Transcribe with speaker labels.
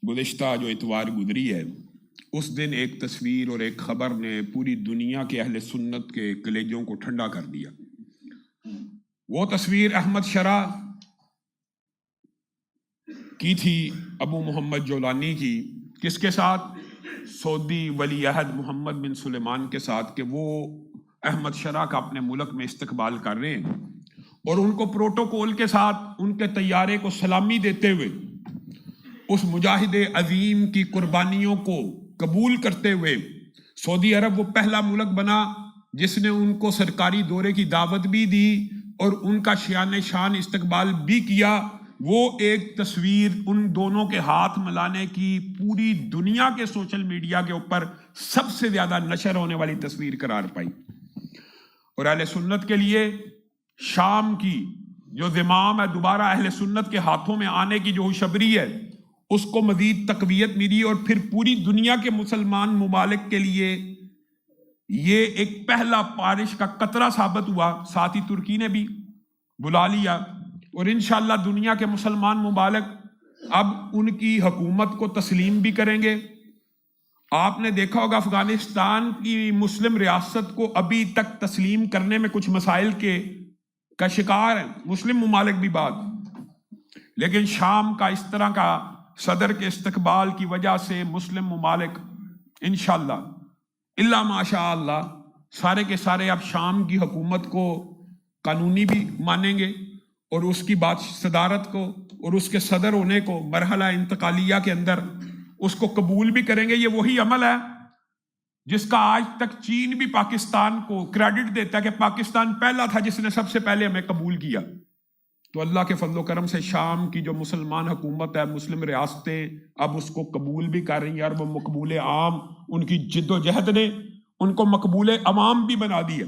Speaker 1: گزشتہ جو اتوار گزری ہے اس دن ایک تصویر اور ایک خبر نے پوری دنیا کے اہل سنت کے کلیجوں کو ٹھنڈا کر دیا۔ وہ تصویر احمد شرح کی تھی، ابو محمد جولانی کی، کس کے ساتھ؟ سعودی ولی عہد محمد بن سلیمان کے ساتھ، کہ وہ احمد شرح کا اپنے ملک میں استقبال کر رہے ہیں اور ان کو پروٹوکول کے ساتھ ان کے طیارے کو سلامی دیتے ہوئے اس مجاہد عظیم کی قربانیوں کو قبول کرتے ہوئے سعودی عرب وہ پہلا ملک بنا جس نے ان کو سرکاری دورے کی دعوت بھی دی اور ان کا شان شان استقبال بھی کیا۔ وہ ایک تصویر ان دونوں کے ہاتھ ملانے کی پوری دنیا کے سوشل میڈیا کے اوپر سب سے زیادہ نشر ہونے والی تصویر قرار پائی، اور اہل سنت کے لیے شام کی جو زمام ہے دوبارہ اہل سنت کے ہاتھوں میں آنے کی جو خوشخبری ہے اس کو مزید تقویت ملی، اور پھر پوری دنیا کے مسلمان ممالک کے لیے یہ ایک پہلا بارش کا قطرہ ثابت ہوا۔ ساتھ ہی ترکی نے بھی بلا لیا، اور انشاءاللہ دنیا کے مسلمان ممالک اب ان کی حکومت کو تسلیم بھی کریں گے۔ آپ نے دیکھا ہوگا افغانستان کی مسلم ریاست کو ابھی تک تسلیم کرنے میں کچھ مسائل کا شکار ہیں مسلم ممالک بھی بات، لیکن شام کا اس طرح کا صدر کے استقبال کی وجہ سے مسلم ممالک انشاءاللہ الا ماشاء اللہ سارے کے سارے اب شام کی حکومت کو قانونی بھی مانیں گے، اور اس کی بات صدارت کو اور اس کے صدر ہونے کو مرحلہ انتقالیہ کے اندر اس کو قبول بھی کریں گے۔ یہ وہی عمل ہے جس کا آج تک چین بھی پاکستان کو کریڈٹ دیتا ہے کہ پاکستان پہلا تھا جس نے سب سے پہلے ہمیں قبول کیا۔ تو اللہ کے فضل و کرم سے شام کی جو مسلمان حکومت ہے، مسلم ریاستیں اب اس کو قبول بھی کر رہی ہیں، اور وہ مقبول عام ان کی جد و جہد نے ان کو مقبول عوام بھی بنا دیا۔